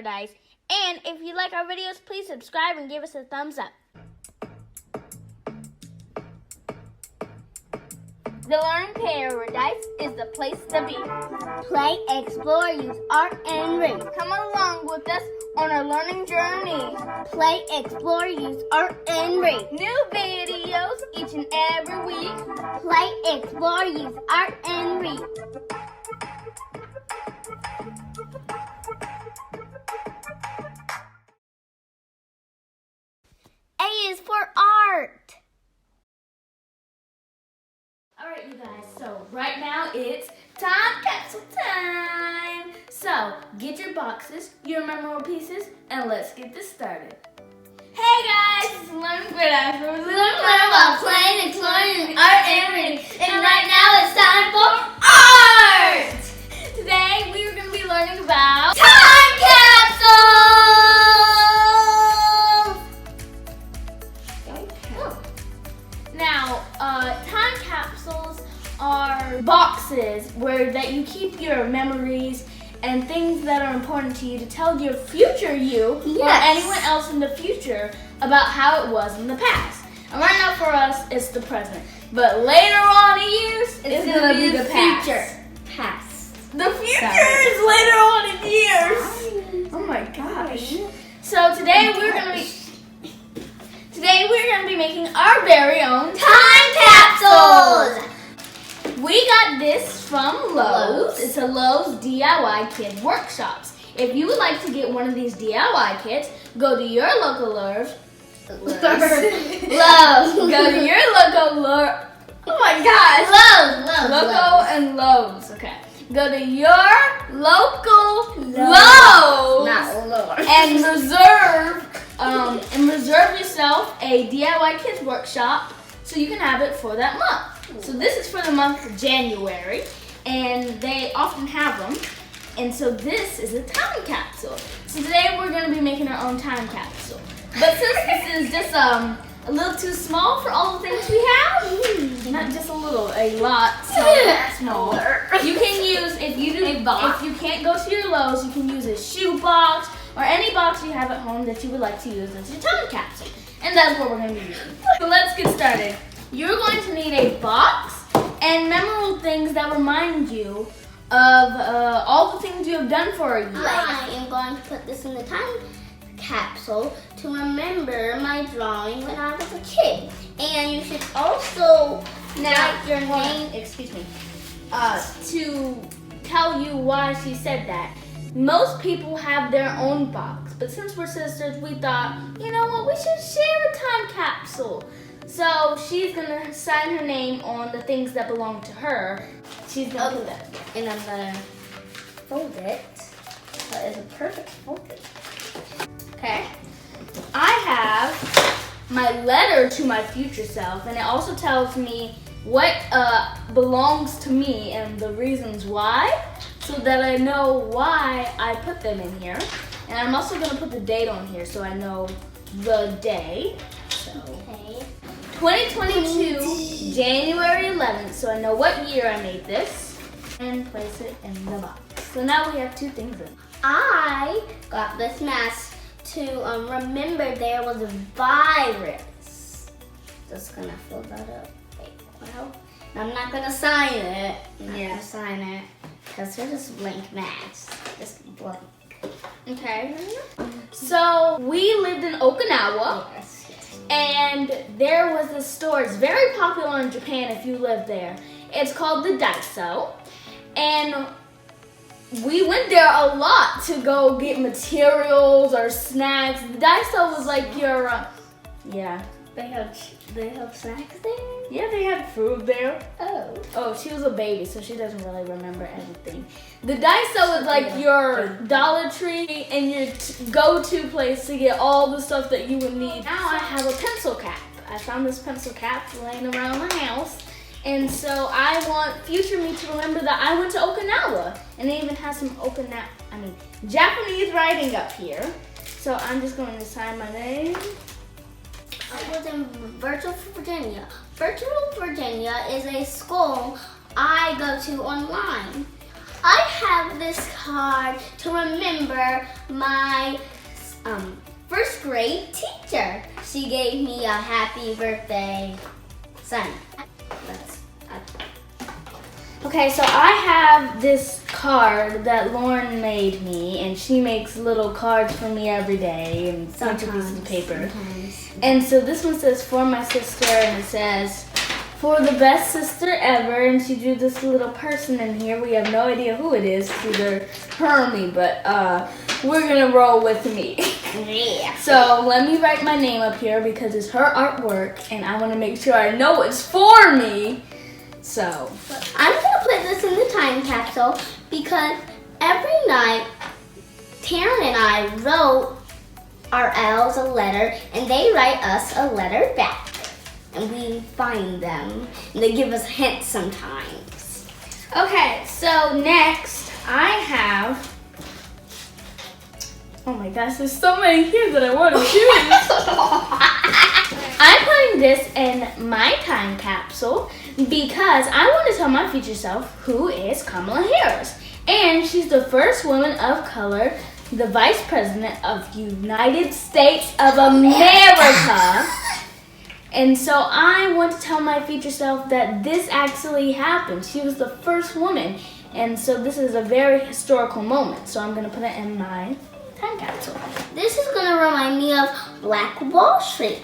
PEARadise. And if you like our videos, please subscribe and give us a thumbs up. The Learning PEARadise is the place to be. Play, explore, use art, and read. Come along with us on our learning journey. Play, explore, use art, and read. New videos each and every week. Play, explore, use art, and read. A is for art. Alright, you guys, so right now it's time capsule time. So, get your boxes, your memorable pieces, and let's get this started. Hey guys, it's Learning PEARadise. We're learning about playing, exploring, art, and reading. And right now it's time for art! Today we are going to be learning about time capsules! Now, time capsules are boxes that you keep your memories and things that are important to you to tell your future you or anyone else in the future about how it was in the past. And right now for us, it's the present. But later on in years, it's going to be the future. The future is later on in years. Oh my gosh. So today we're going to be making our very own time capsules. We got this from Lowe's. It's a Lowe's DIY Kid Workshops. If you would like to get one of these DIY kits, go to your local Lowe's. Lowe's. Go to your local Lowe's. Oh my gosh. Lowe's. And Lowe's. Okay. Go to your local Lowe's. Not Lowe's. And reserve yourself a DIY Kids Workshop so you can have it for that month. So this is for the month of January, and they often have them. And so this is a time capsule. So today we're going to be making our own time capsule. But since this is just a little too small for all the things we have, not just a little, a lot smaller. You can use, if you can't go to your Lowe's, you can use a shoe box or any box you have at home that you would like to use as your time capsule. And that's what we're going to be using. So let's get started. You're going to need a box and memorable things that remind you of all the things you have done for a year. I am going to put this in the time capsule to remember my drawing when I was a kid. And you should also write your name. Excuse me. To tell you why she said that. Most people have their own box, but since we're sisters, we thought, you know what, we should share a time capsule. So she's gonna sign her name on the things that belong to her. She's gonna do that. And I'm gonna fold it so it's a perfect folding. Okay. I have my letter to my future self, and it also tells me what belongs to me and the reasons why, so that I know why I put them in here. And I'm also gonna put the date on here so I know the day. So. Okay. 2022, January 11th, so I know what year I made this, and place it in the box. So now we have two things in. I got this mask to remember there was a virus. Just gonna fill that up. Wait, well, I'm not gonna sign it. I'm not gonna sign it because they're just blank masks. Just blank. Okay. So we lived in Okinawa. Yes. And there was this store, it's very popular in Japan if you live there. It's called the Daiso. And we went there a lot to go get materials or snacks. The Daiso was like your, They have snacks there? Yeah, they had food there. Oh, she was a baby, so she doesn't really remember everything. The Daiso is like your Dollar Tree and your go-to place to get all the stuff that you would need. Now I have a pencil cap. I found this pencil cap laying around the house. And so I want future me to remember that I went to Okinawa. And it even has some Japanese writing up here. So I'm just going to sign my name. I was in Virtual Virginia. Virtual Virginia is a school I go to online. I have this card to remember my first grade teacher. She gave me a happy birthday sign. Okay, so I have this card that Lauren made me, and she makes little cards for me every day and bunch of pieces of paper. And so this one says, for my sister, and it says, for the best sister ever, and she drew this little person in here. We have no idea who it is. It's either her or me, but we're gonna roll with me. Yeah. So let me write my name up here because it's her artwork, and I want to make sure I know it's for me. So I'm gonna put this in the time capsule because every night Taryn and I wrote our elves a letter, and they write us a letter back. And we find them, and they give us hints sometimes. okay, so next I have. Oh my gosh, there's so many here that I want to choose. I'm putting this in my time capsule because I want to tell my future self who is Kamala Harris. And she's the first woman of color, the Vice President of United States of America. And so I want to tell my future self that this actually happened. She was the first woman. And so this is a very historical moment. So I'm going to put it in my time capsule. This is going to remind me of Black Wall Street.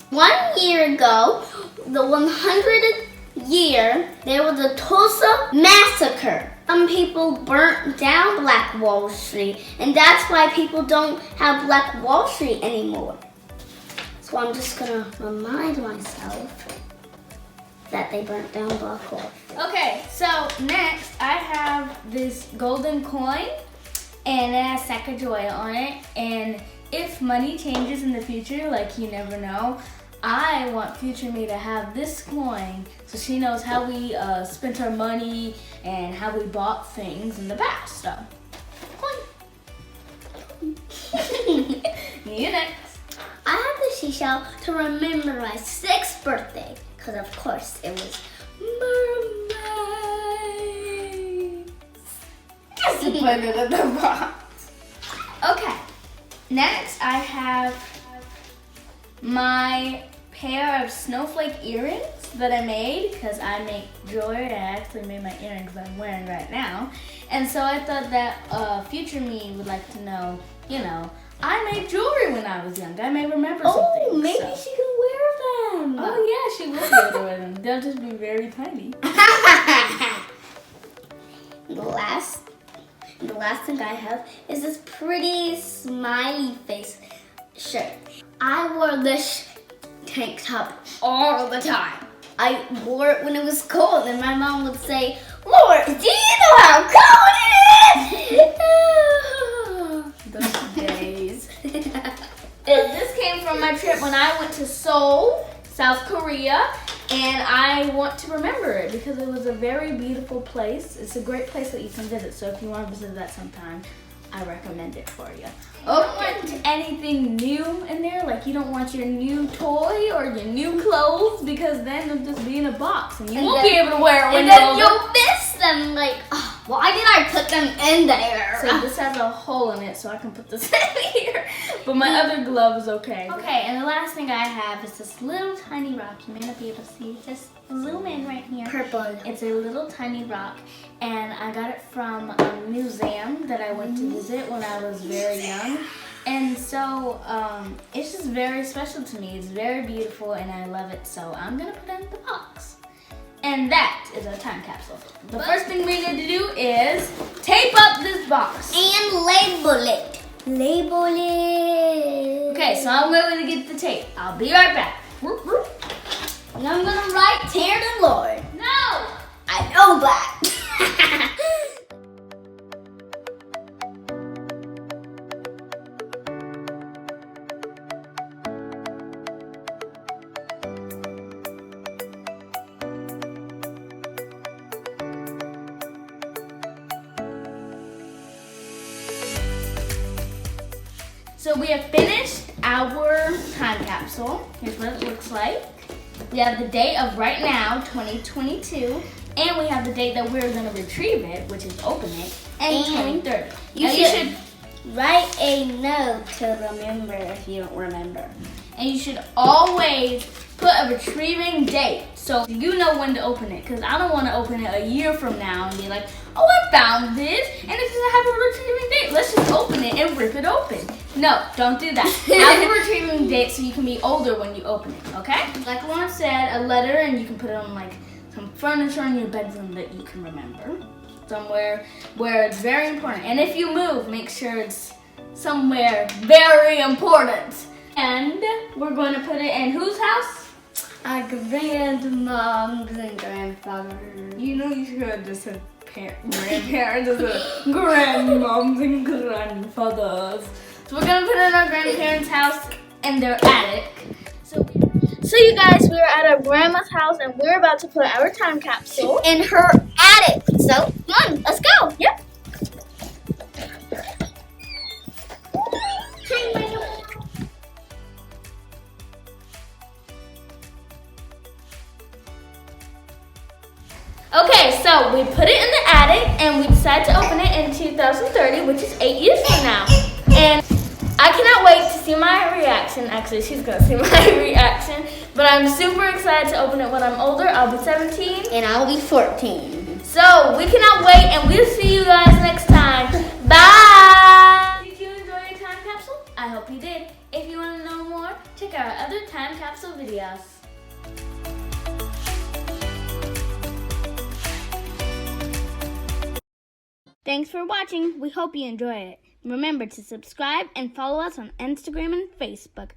1 year ago, the 100th year, there was a Tulsa massacre. Some people burnt down Black Wall Street, and that's why people don't have Black Wall Street anymore. So I'm just going to remind myself that they burnt down Black Wall Street. Okay, so next I have this golden coin, and it has Sacagawea on it. And if money changes in the future, like you never know, I want future me to have this coin so she knows how we spent our money and how we bought things in the past. So, coin. You next. I have the seashell to remember my 6th birthday, because of course it was mermaids. Just to put it in the box. Okay, next I have my pair of snowflake earrings that I made because I make jewelry. I actually made my earrings that I'm wearing right now. And so I thought that future me would like to know, you know, I made jewelry when I was young. I may remember something. Oh, maybe she can wear them. Oh yeah, she will be able to wear them. They'll just be very tiny. The last thing I have is this pretty smiley face shirt. I wore this tank top all the time. I wore it when it was cold, and my mom would say, "Lord, do you know how cold it is?" Those days. This came from my trip when I went to Seoul, South Korea, and I want to remember it because it was a very beautiful place. It's a great place that you can visit, so if you want to visit that sometime, I recommend it for you. You don't want anything new in there, like you don't want your new toy or your new clothes, because then it'll just be in a box and you won't be able to wear it when and you're then older. you'll miss them, like, oh, why did I put them in there? So this has a hole in it, so I can put this in here. But my other glove is okay. Okay, and the last thing I have is this little tiny rock. You may not be able to see. Just zoom in right here. Purple. It's a little tiny rock, and I got it from a museum that I went to visit when I was very young. And so it's just very special to me. It's very beautiful, and I love it. So I'm gonna put it in the box. And that is our time capsule. The first thing we need to do is tape up this box. And label it. Label it. Okay, so I'm going to get the tape. I'll be right back. And I'm gonna write Taryn and Lord. No! I know that. So we have finished our time capsule. Here's what it looks like. We have the date of right now, 2022, And we have the date that we're going to retrieve it, which is open it, and 2030. You should write a note to remember if you don't remember. And you should always put a retrieving date so you know when to open it. Because I don't want to open it a year from now and be like, oh, I found this and it doesn't have a retrieving date. Let's just open it and rip it open. No, don't do that. Have a retrieving date so you can be older when you open it, okay? Like Lauren said, a letter, and you can put it on like some furniture in your bedroom that you can remember. Somewhere where it's very important. And if you move, make sure it's somewhere very important. And we're going to put it in whose house? Our grandmoms and grandfathers. You know you should have just said grandparents, grandmoms and grandfathers. So we're going to put it in our grandparents' house in their attic. So you guys, we are at our grandma's house and we're about to put our time capsule In her attic. So, come on, let's go. Yep. Okay, so we put it in the attic and we decided to open it in 2030, which is 8 years from now. And I cannot wait to see my reaction. Actually, she's gonna see my reaction. But I'm super excited to open it when I'm older. I'll be 17. And I'll be 14. So we cannot wait, and we'll see you guys next time. Bye! Did you enjoy your time capsule? I hope you did. If you want to know more, check out our other time capsule videos. Thanks for watching. We hope you enjoyed it. Remember to subscribe and follow us on Instagram and Facebook.